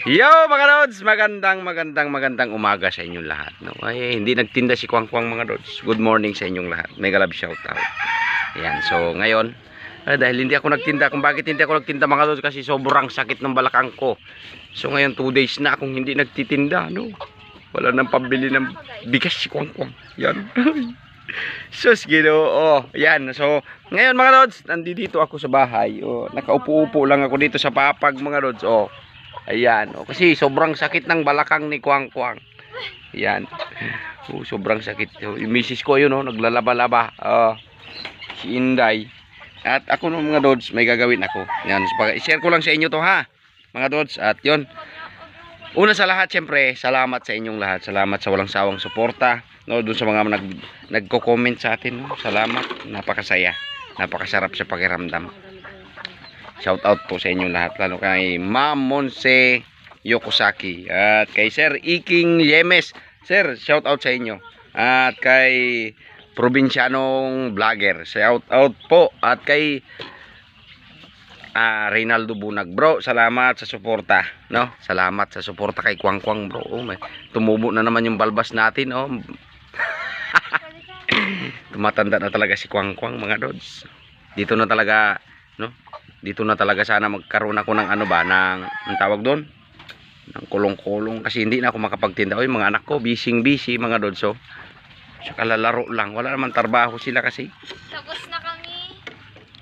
Yo mga Lods, magandang umaga sa inyong lahat. No? Ay, hindi nagtinda si Kwang Kwang mga Lods. Good morning sa inyong lahat. Mega love shout out. Ayan, so ngayon, dahil hindi ako nagtinda, kung bakit hindi ako nagtinda mga Lods, kasi sobrang sakit ng balakang ko. So ngayon 2 days na akong hindi nagtitinda, no. Wala nang pambili ng bigas si Kwang Kwang. Yan. Sus, Ginoo. Yan. So ngayon mga Lods, nandito ako sa bahay. Oh, nakaupo-upo lang ako dito sa papag mga Lods. Oh. Ayan, oh, kasi sobrang sakit ng balakang ni Kwang Kwang. Ayan. Oh, sobrang sakit. So, yung misis ko yun, oh, naglalaba-laba. Si Inday. At ako no mga Lods, may gagawin ako. Ayan, so, i-share ko lang sa inyo to ha, mga Lods. At yun, una sa lahat, syempre, salamat sa inyong lahat. Salamat sa walang sawang suporta. No, doon sa mga nagko-comment sa atin. No? Salamat. Napakasaya. Napakasarap sa pakiramdam. Shout out po sa inyong lahat, lalo kay Ma'am Monse Yokosaki at kay Sir Iking Yemes. Sir, shout out sa inyo. At kay Probinsyanong Vlogger, shout out po. At kay Reynaldo Bunag. Bro, salamat sa suporta, no? Salamat sa suporta kay Kwang Kwang, bro. Oh, may tumubo na naman yung balbas natin, oh. Tumatanda na talaga si Kwang Kwang, mga Lods. Dito na talaga, no? Dito na talaga sana magkaroon ako ng ano ba, ng tawag doon, ng kulong-kulong, kasi hindi na ako makapagtinda. Oy, mga anak ko busy mga Lods. So saka lalaro lang, wala naman trabaho sila kasi. Tapos na kami.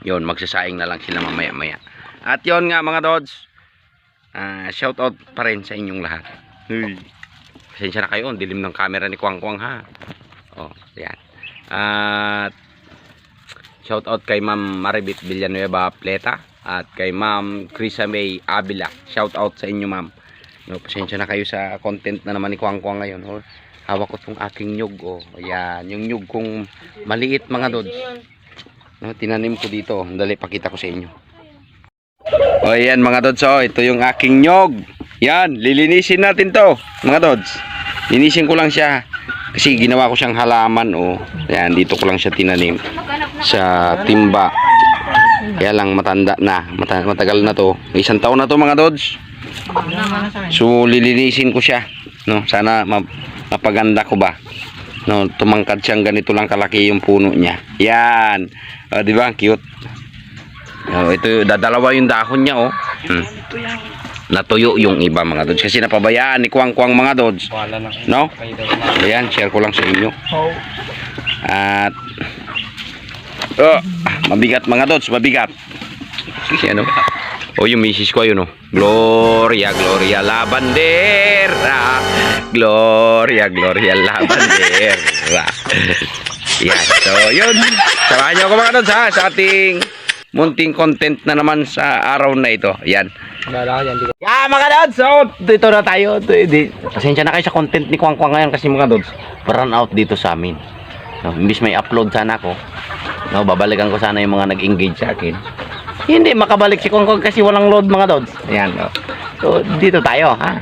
Yun, magsasaing na lang sila mamaya-maya. At yun nga mga Lods, shout out pa rin sa inyong lahat. Pasensya na kayo, dilim ng camera ni Kwang Kwang ha. Oh, yan. At shout out kay Ma'am Maribit Villanueva Pleta at kay Ma'am Krisa May Abila. Shout out sa inyo, ma'am. No, pasensya na kayo sa content na naman ni Kwang Kwang ngayon. Oh, hawak ko tong aking nyug. Oh, ayan, yung nyug kong maliit mga Lods. No, tinanim ko dito. Dali, pakita ko sa inyo. O, ayan mga Lods. Oh, ito yung aking nyug. Yan, lilinisin natin to mga Lods. Linisin ko lang siya kasi ginawa ko siyang halaman. Oh, ayan, dito ko lang siya tinanim sa timba. Kaya lang matanda na, matagal na to. 1 taon na to mga Lods. So lilinisin ko siya, no? Sana mapaganda ko ba, no? Tumangkad siyang ganito lang kalaki yung puno niya. Yan, di ba, cute. Ito, dadalawa yung dahon niya, oh. Natuyo yung iba mga Lods kasi napabayaan ni Kwang Kwang mga Lods, no? Ayan, share ko lang sa inyo. At mabigat mga Lods, mabigat. Kasi ano, yung misis ko yun, oh. Gloria Labandera, Gloria Labandera. Yan, so yun, samahan nyo ako mga Lods ha, sa ating munting content na naman sa araw na ito. Yan. Mga Lods, so dito na tayo. Pasensya na kayo sa content ni Kwang Kwang ngayon kasi mga Lods, run out dito sa amin. No, imbis may upload sana ako, no, babalikan ko sana yung mga nag-engage sa akin. Hindi makabalik si Kwang Kwang kasi walang load mga Lods. Ayan, no. So dito tayo ha.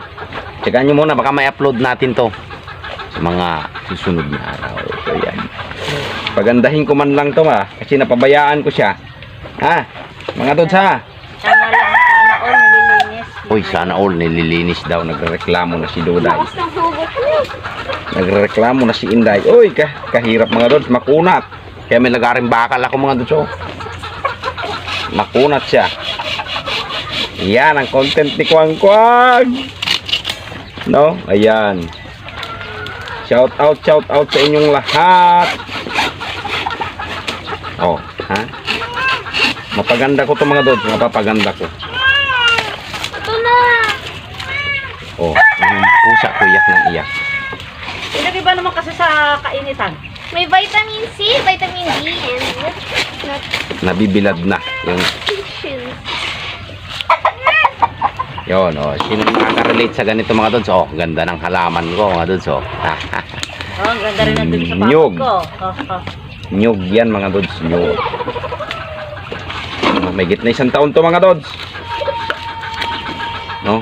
Tsagaan nyo muna, baka may upload natin to sa mga susunod na araw. So yan, pagandahin ko man lang to ha, kasi napabayaan ko siya ha, mga Lods ha. Sana lang, sana all nililinis. Uy, sana all nililinis daw. Nagreklamo na si Duday. Tapos ng hugot mo. Nagreklamo na si Inday. Uy, kahirap mga Lods, makunat. Kaya may lagaring bakal ako mga Lods. Oh. Makunat siya. Yan ang content ni Kwang Kwang. No? Ayan. Shout out sa inyong lahat. Oh, ha? Mapaganda ko to mga Lods, mapapaganda ko. Ito na. Oh, yung pusa ko iyak ng iyak. Ilagay ba naman kasi sa kainitan? May vitamin C, vitamin D, and Nabibilad na yung nutrition. yon. Oh, sino nakaka-relate sa ganito mga Lods? Oh, ganda ng halaman ko mga Lods. Oh. Oh, ang ganda rin natin sa Nyug. papag ko. Nyug yan mga Lods, nyug. Oh, may gitna 1 taon to mga Lods. No?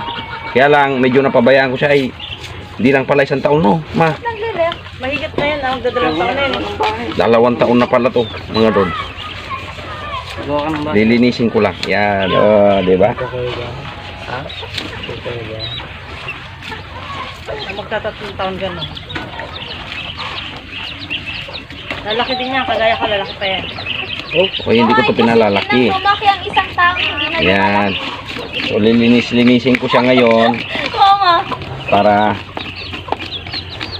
Kaya lang medyo napabayaan ko siya ay hindi lang pala 1 taon, no, ma. Naglilip. Mahigit na yan. Magdadalawang taon na yun. 2 taon na pala to mga Lods. Lilinisin ko lang. Yan, oh, di ba? Magtatatlong taon ka na. Lalaki din yan, kagaya ka, lalaki pa yan. O hindi ko to pinalalaki. Lumaki ang isang taong hindi na Yan. So linisin ko siya ngayon Oo nga.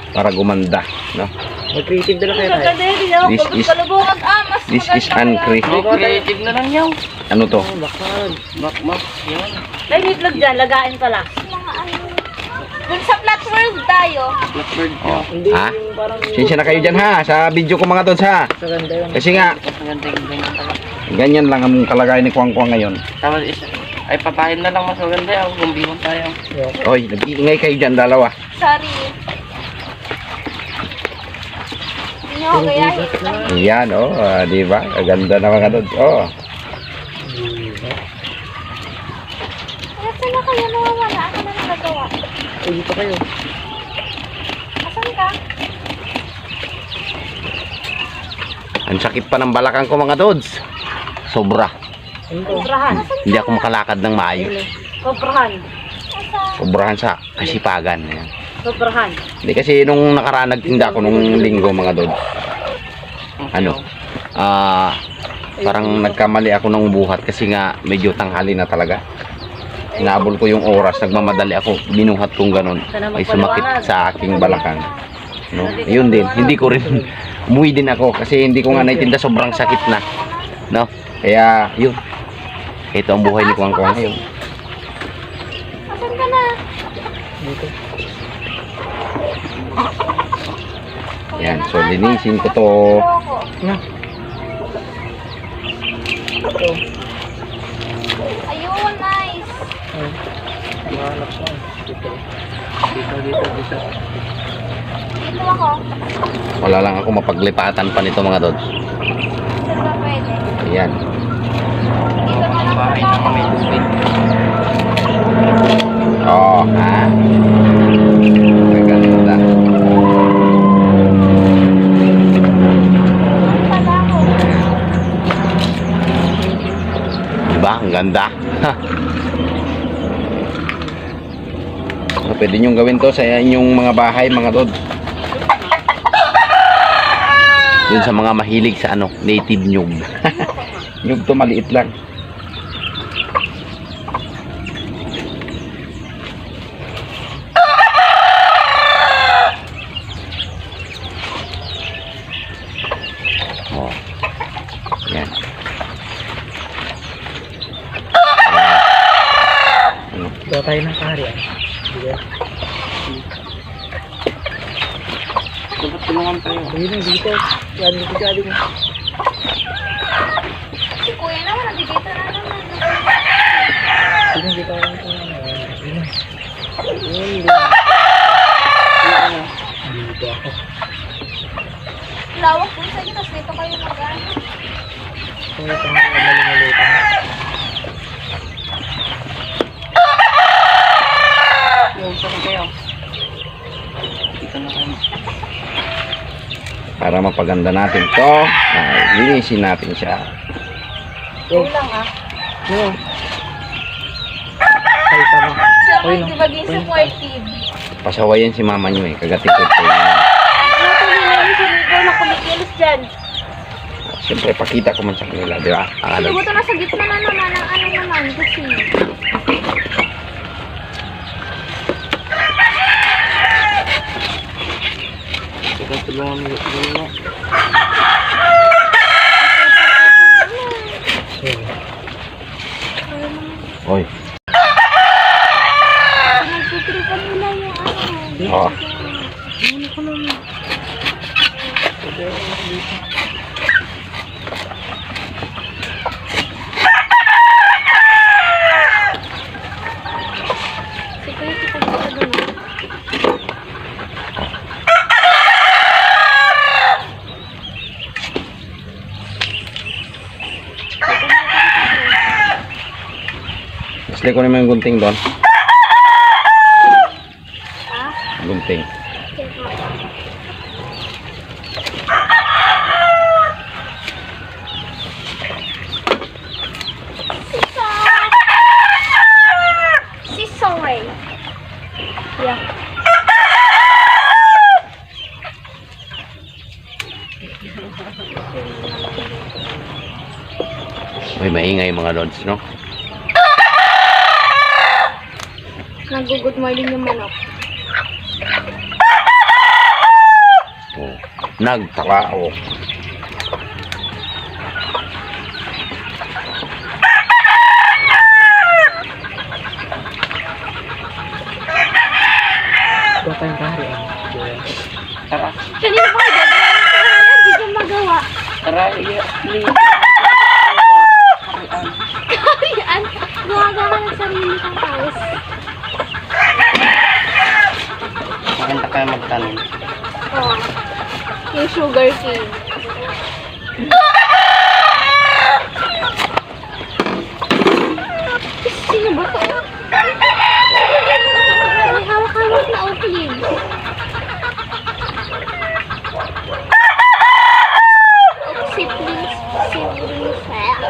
para gumanda, no? Mag-creative na lang kayo tayo. Maganda yun, hindi ako This is- kalubungan. Mas This is maganda kaya. Creative na lang yan. Ano to? Bakal. Bakmak. Yan. Ay, may itlog dyan, lagain pala. Mga ano. Dun sa flat world tayo. Blackbird. Oh. Hindi Ha? yung parang... Sinsya na kayo dyan ha, sa video ko mga Dods ha. Sa ganda yun. Kasi nga, Sa ganda yung ganyan talaga. ganyan lang ang kalagayan ni Kwang Kwang ngayon. Tapos isa. Ay, papahin na lang mas maganda yan. Gumbiwan tayo. Oy, nag-iingay kayo dyan dalawa. Sorry. Hindi nyo ako gayahin. Yan, oh, di ba? Kaganda na mga Dods. Oh. Kaya sila kayo nawawala. Ako na nagagawa. Ay, dito kayo. Asan ka? Ang sakit pa ng balakang ko mga Dods. Sobra. Sobrahan. Hindi ako makalakad ng maayos. Sobrahan. Asan? Sobrahan sa kasipagan. Ayan. Sobrahan. Hindi kasi nung nakaraan nagtinda ako nung linggo mga Dods. Ano? Parang nagkamali ako ng buhat kasi nga medyo tanghali na talaga. Hinabol ko yung oras, nagmamadali ako, binuhat kong ganun. Ay sumakit sa aking balakang. No? Yun din, hindi ko rin umuwi din ako kasi hindi ko nga naitinda, sobrang sakit na. No? Kaya yun. Ito ang buhay ni Kwang Kwang ngayon. Asan ka na? Dito. Yan, so linisin ko to. Loko. Na. Ito. Ayun, nice. Ay. Mahanap mo. Dito. Dito. Dito ako. Wala lang ako mapaglipatan pa nito mga Dods. Saan ba pwede? Ayan. Dito ka lang pala. Oh, ha? Maganda. Pala ako. Diba? Ang ganda. So, pwede nyo gawin to sa inyong mga bahay, mga Dods. Dun sa mga mahilig sa ano, native nyug. Nyug to maliit lang. Oh. Yan. Dito tayo ng kaharian. Dito. Dapat tulungan tayo. Ayun, dito. Yan, dito galing. Si kuya naman, nandito na naman. Ayun, dito lang ito. Ayun. Ayun, dito ako. Lawak po sa inyo, tapos dito kayo mag-ano. Kung ito nga malimalitan. Yung saan kayo? Dito na kayo. Para mapaganda natin to, linisin natin siya. Yung lang ah. Yung. Ay, tama. Siya Uy, may no. maging supportive. Pasawayan si mama nyo eh, kagatikot ko yun. Ano ko nila yung sinigaw na kumikilos dyan? Siyempre, pakita ko man sa kanila, di ba? Akala Siguro na sa gitna na naman ang ano naman kasi. Sige, tulungan mo. Oy, Nagsutripan nila yung ano. oh. Si kuya kita dito doon. Isli ko naman yung gunting doon. Ah? Gunting. Si Soray. Yeah. Uy, maingay mga lods, no? Nag-good morning yung manok. Oh, nagtakao. Ito tayong kaharian. Tara. Kanina pa kayo gagawin ng hindi ko magawa. Tara, please. Karian, gumagawa ka ng sarili kang pawis. Maganda kayo magtanim. Oh, yung sugar cane. Sino ba to? May hawak-hawak na oatmeal. Siblings pala.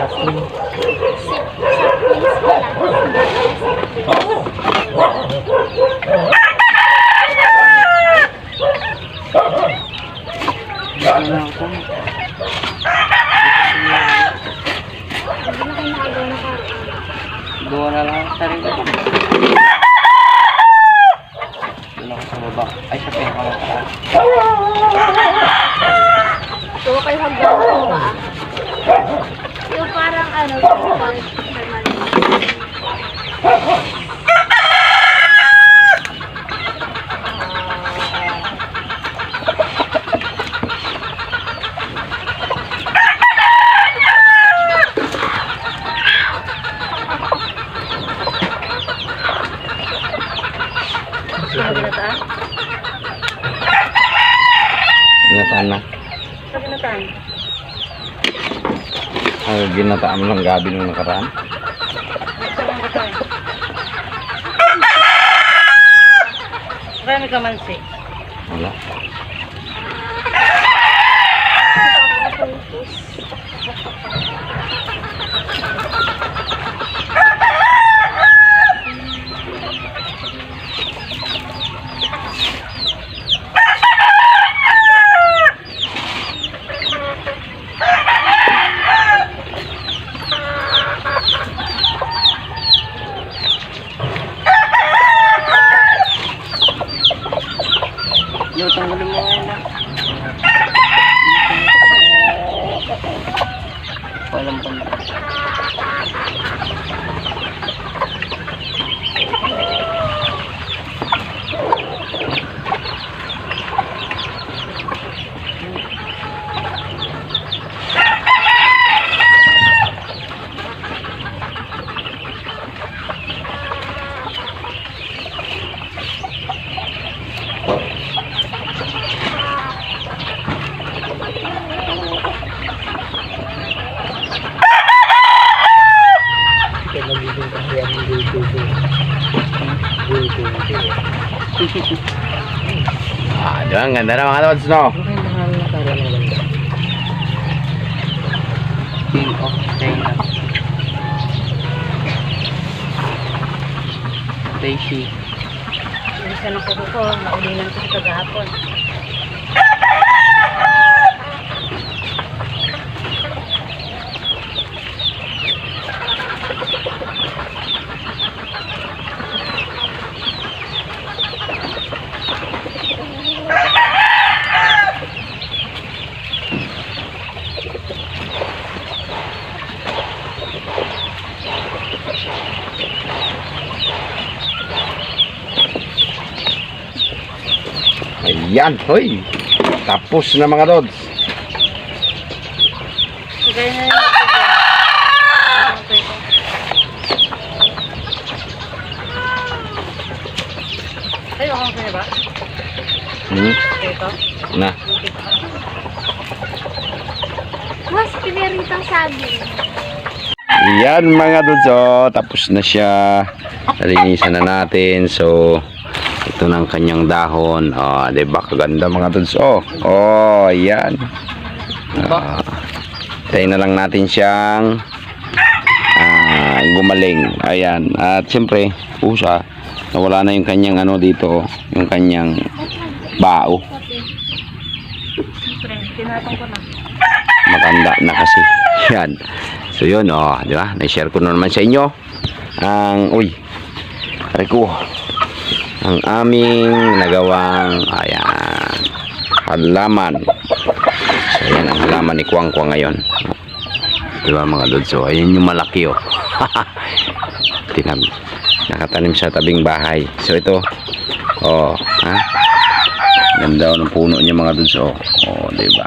Ano lang ito? Hindi na kayo nakagawa na karoon. Gawa na lang ang sarili ko. Doon ako sa baba. Ay, sa pera lang tara. So, kayo hanggang ko ba? Yung parang ano, permanent. Ginataan na. Ginataan mo lang gabi nung nakaraan. Marami ka man si. Wala. Yo, tanggalin mo ngayon na. Walang banda. Di ba? Ang ganda na mga lods, no? King of China. Daisy. Isa na ko ko, naulinan ko sa kagahapon. Ayan, hoy. Tapos na mga lods. Sigay na yun. Ay, ako ka ba? Ito? Na. Mas piniritang saging. Ayan mga lods, oh. Tapos na siya. Nalinisan na natin. So, ito ng kanyang dahon. Oh, diba? Kaganda mga lods, oh. Oh, ayan. Tayo na lang natin siyang gumaling. Ayan. At siyempre, pusa. Nawala na yung kanyang ano dito, yung kanyang bao. Siyempre, tinatong ko na. Matanda na kasi. Yan. So yun, oh, di ba? Na-share ko na naman sa inyo ang, Rico, ang aming nagawang, ayan, halaman. So yan ang halaman ni Kwang Kwang ngayon. Di ba mga lods? So ayan yung malaki, oh. Nakatanim sa tabing bahay. So ito, oh, ha? Ganda ng puno niya mga lods, oh. Oh, di ba?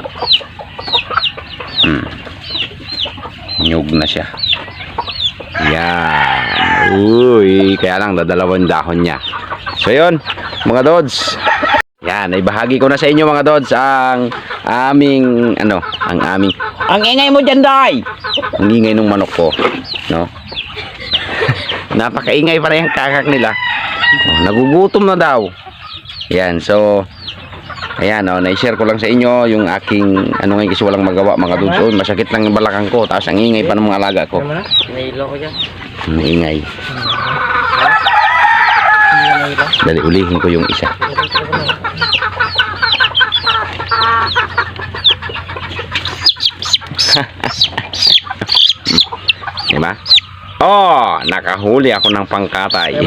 Nyug na siya. Yan. Uy, kaya lang dadalawang dahon niya. So yun, mga dods. Yan, ibahagi ko na sa inyo mga dods ang aming ang ingay mo dyan, Day. Ang ingay ng manok ko, no? Napakaingay pa rin ang kakak nila. Oh, nagugutom na daw. Yan, so ayan, na-share ko lang sa inyo yung aking ngayon kasi walang magawa mga dods. Oh, masakit lang yung balakang ko, tapos ang ingay pa ng mga alaga ko. Nailo ko dyan. Ang ingay. Dali, ulihin ko yung isa. Diba? Oh, nakahuli ako ng pangkatay.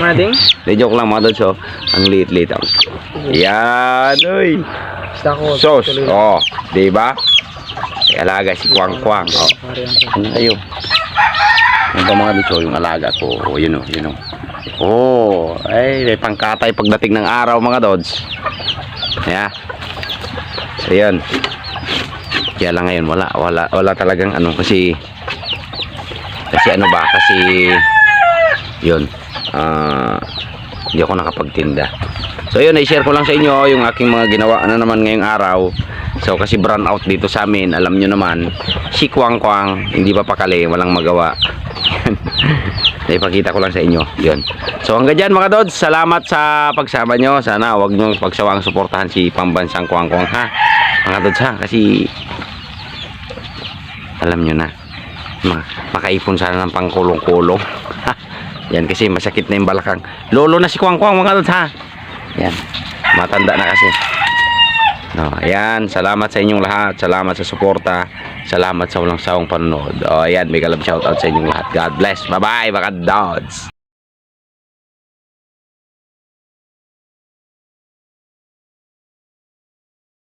Di joke lang mga dods, oh. Ang liit-liit. Yan, uy. Sos, oh, diba? Alaga si Kwang Kwang. Oh. Ano kayo? Ano ba mga dods, oh, yung alaga ko. Oh, yun, oh, yun, oh. Oh, ay, may pangkatay pagdating ng araw mga dods. Yeah. So, yan. Kaya lang ngayon, wala talagang kasi yun, hindi ako nakapagtinda. So yun, i-share ko lang sa inyo yung aking mga ginawa naman ngayong araw. So kasi brown out dito sa amin, alam nyo naman, si Kwang Kwang hindi pa pakali, walang magawa. Ipakita ko lang sa inyo yun. So hanggang dyan mga dods, salamat sa pagsama nyo. Sana huwag nyo pagsawang suportahan si pambansang Kwang Kwang, ha mga dods, ha, kasi alam nyo na, makaipon sana ng pangkulong-kulong. Yan kasi masakit na yung balakang. Lolo na si Kwang Kwang mga lods, ha. Yan, matanda na kasi. No, ayan, salamat sa inyong lahat. Salamat sa suporta. Salamat sa walang sawang panonood. Ayan, may galab shoutout sa inyong lahat. God bless. Bye bye mga dods.